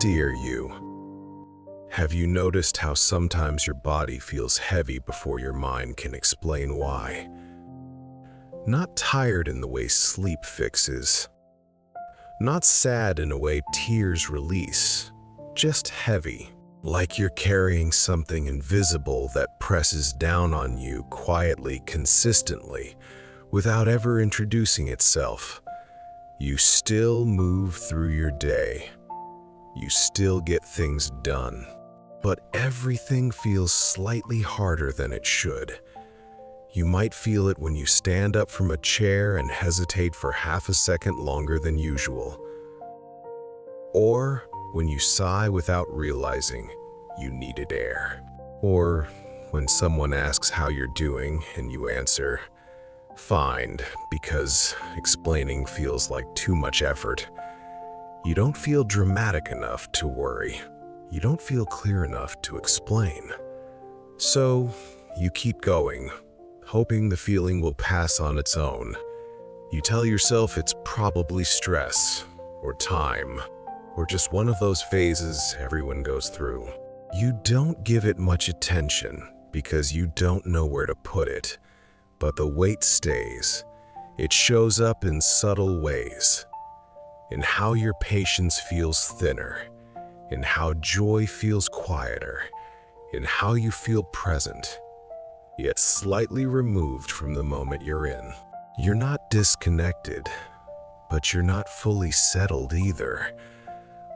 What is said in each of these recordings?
Dear you, have you noticed how sometimes your body feels heavy before your mind can explain why? Not tired in the way sleep fixes, not sad in a way tears release, just heavy, like you're carrying something invisible that presses down on you quietly, consistently, without ever introducing itself. You still move through your day. You still get things done, but everything feels slightly harder than it should. You might feel it when you stand up from a chair and hesitate for half a second longer than usual. Or when you sigh without realizing you needed air. Or when someone asks how you're doing and you answer, "Fine," because explaining feels like too much effort. You don't feel dramatic enough to worry. You don't feel clear enough to explain. So you keep going, hoping the feeling will pass on its own. You tell yourself it's probably stress, or time, or just one of those phases everyone goes through. You don't give it much attention because you don't know where to put it, but the weight stays. It shows up in subtle ways. In how your patience feels thinner, in how joy feels quieter, in how you feel present, yet slightly removed from the moment you're in. You're not disconnected, but you're not fully settled either.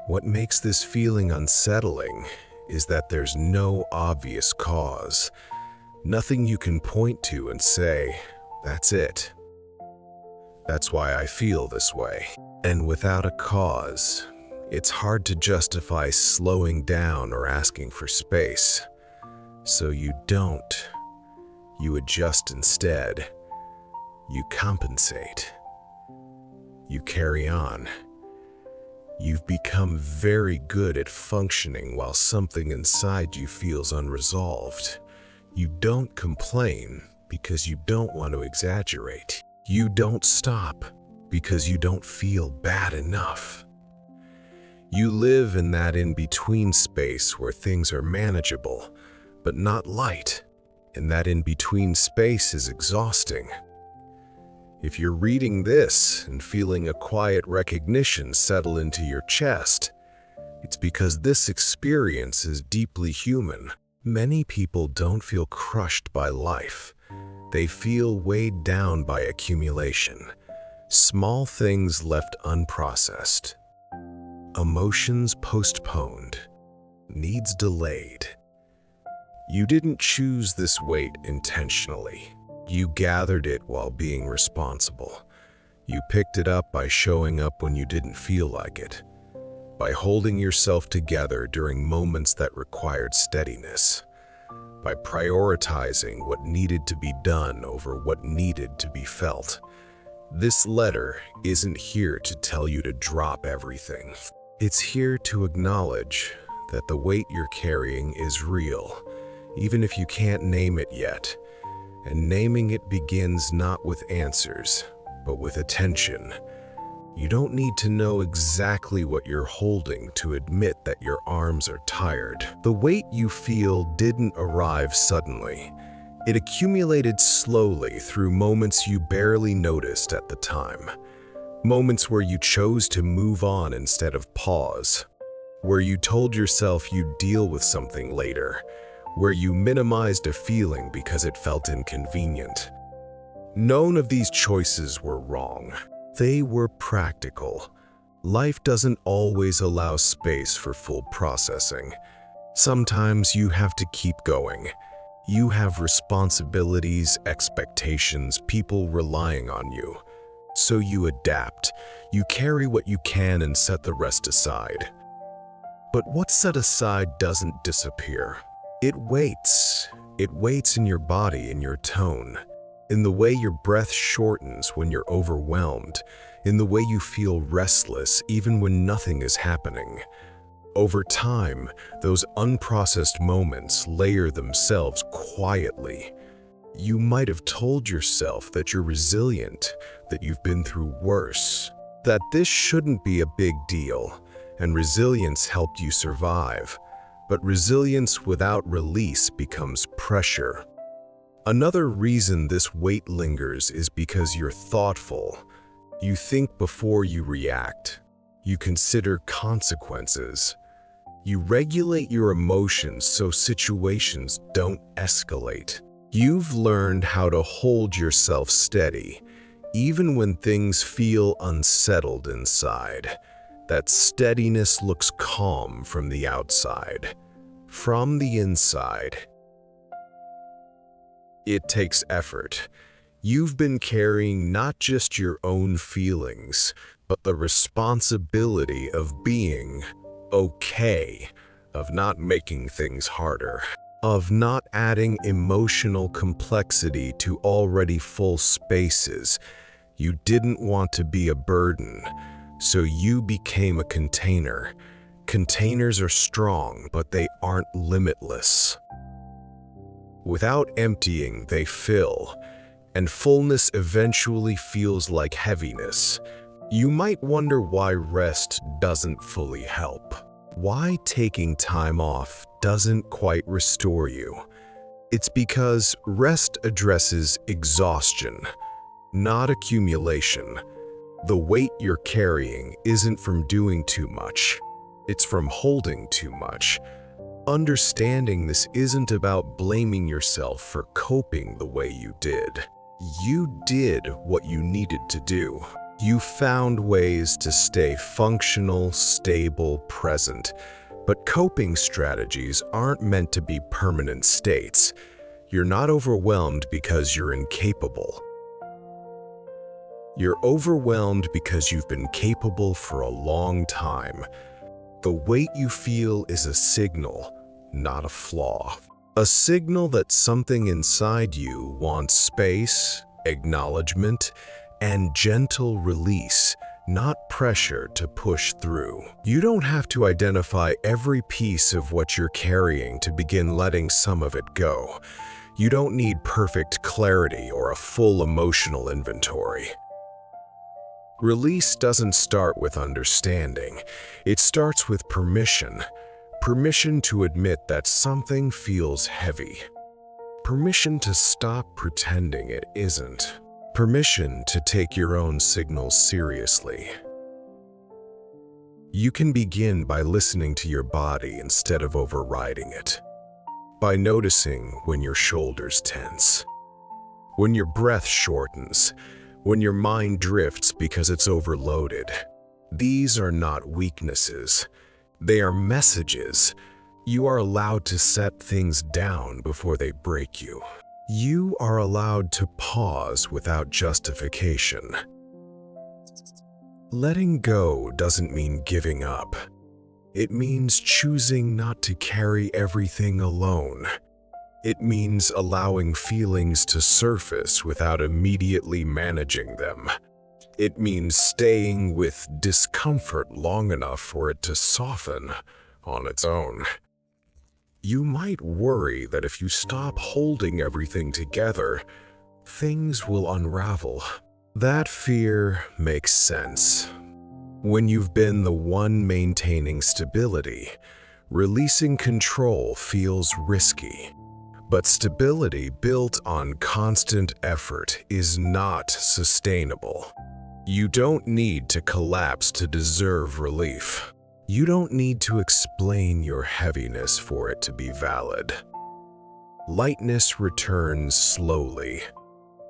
What makes this feeling unsettling is that there's no obvious cause. Nothing you can point to and say, "That's it. That's why I feel this way." And without a cause, it's hard to justify slowing down or asking for space. So you don't. You adjust instead. You compensate. You carry on. You've become very good at functioning while something inside you feels unresolved. You don't complain because you don't want to exaggerate. You don't stop because you don't feel bad enough. You live in that in-between space where things are manageable, but not light, and that in-between space is exhausting. If you're reading this and feeling a quiet recognition settle into your chest, it's because this experience is deeply human. Many people don't feel crushed by life. They feel weighed down by accumulation. Small things left unprocessed, emotions postponed, needs delayed. You didn't choose this weight intentionally. You gathered it while being responsible. You picked it up by showing up when you didn't feel like it, by holding yourself together during moments that required steadiness, by prioritizing what needed to be done over what needed to be felt. This letter isn't here to tell you to drop everything. It's here to acknowledge that the weight you're carrying is real, even if you can't name it yet. And naming it begins not with answers, but with attention. You don't need to know exactly what you're holding to admit that your arms are tired. The weight you feel didn't arrive suddenly. It accumulated slowly through moments you barely noticed at the time. Moments where you chose to move on instead of pause. Where you told yourself you'd deal with something later. Where you minimized a feeling because it felt inconvenient. None of these choices were wrong. They were practical. Life doesn't always allow space for full processing. Sometimes you have to keep going. You have responsibilities, expectations, people relying on you. So you adapt. You carry what you can and set the rest aside. But what's set aside doesn't disappear. It waits. It waits in your body, in your tone, in the way your breath shortens when you're overwhelmed, in the way you feel restless even when nothing is happening. Over time, those unprocessed moments layer themselves quietly. You might have told yourself that you're resilient, that you've been through worse, that this shouldn't be a big deal. and resilience helped you survive. But resilience without release becomes pressure. Another reason this weight lingers is because you're thoughtful. You think before you react. You consider consequences. You regulate your emotions so situations don't escalate. You've learned how to hold yourself steady, even when things feel unsettled inside. That steadiness looks calm from the outside. From the inside, it takes effort. You've been carrying not just your own feelings, but the responsibility of being okay, of not making things harder, of not adding emotional complexity to already full spaces. You didn't want to be a burden, so you became a container. Containers are strong, but they aren't limitless. Without emptying, they fill, and fullness eventually feels like heaviness. You might wonder why rest doesn't fully help. Why taking time off doesn't quite restore you. It's because rest addresses exhaustion, not accumulation. The weight you're carrying isn't from doing too much. It's from holding too much. Understanding this isn't about blaming yourself for coping the way you did. You did what you needed to do. You found ways to stay functional, stable, present. But coping strategies aren't meant to be permanent states. You're not overwhelmed because you're incapable. You're overwhelmed because you've been capable for a long time. The weight you feel is a signal, not a flaw. A signal that something inside you wants space, acknowledgement, and gentle release, not pressure to push through. You don't have to identify every piece of what you're carrying to begin letting some of it go. You don't need perfect clarity or a full emotional inventory. Release doesn't start with understanding. It starts with permission. Permission to admit that something feels heavy. Permission to stop pretending it isn't. Permission to take your own signals seriously. You can begin by listening to your body instead of overriding it. By noticing when your shoulders tense, when your breath shortens, when your mind drifts because it's overloaded. These are not weaknesses. They are messages. You are allowed to set things down before they break you. You are allowed to pause without justification. Letting go doesn't mean giving up. It means choosing not to carry everything alone. It means allowing feelings to surface without immediately managing them. It means staying with discomfort long enough for it to soften on its own. You might worry that if you stop holding everything together, things will unravel. That fear makes sense. When you've been the one maintaining stability, releasing control feels risky. But stability built on constant effort is not sustainable. You don't need to collapse to deserve relief. You don't need to explain your heaviness for it to be valid. Lightness returns slowly,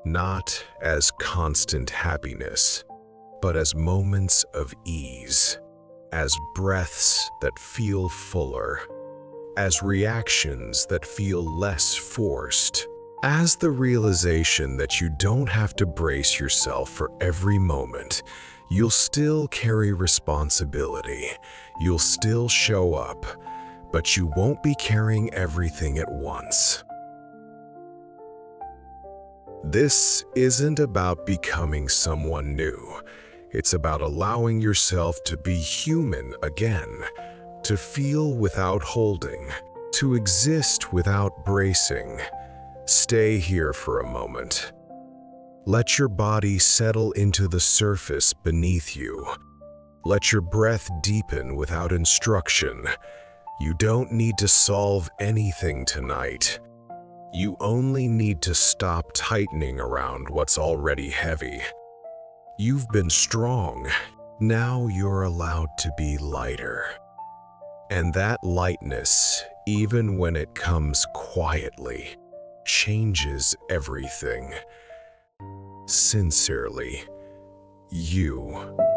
not as constant happiness, but as moments of ease, as breaths that feel fuller, as reactions that feel less forced, as the realization that you don't have to brace yourself for every moment. You'll still carry responsibility, you'll still show up, but you won't be carrying everything at once. This isn't about becoming someone new. It's about allowing yourself to be human again. To feel without holding, to exist without bracing. Stay here for a moment. Let your body settle into the surface beneath you. Let your breath deepen without instruction. You don't need to solve anything tonight. You only need to stop tightening around what's already heavy. You've been strong. Now you're allowed to be lighter. And that lightness, even when it comes quietly, changes everything. Sincerely, you.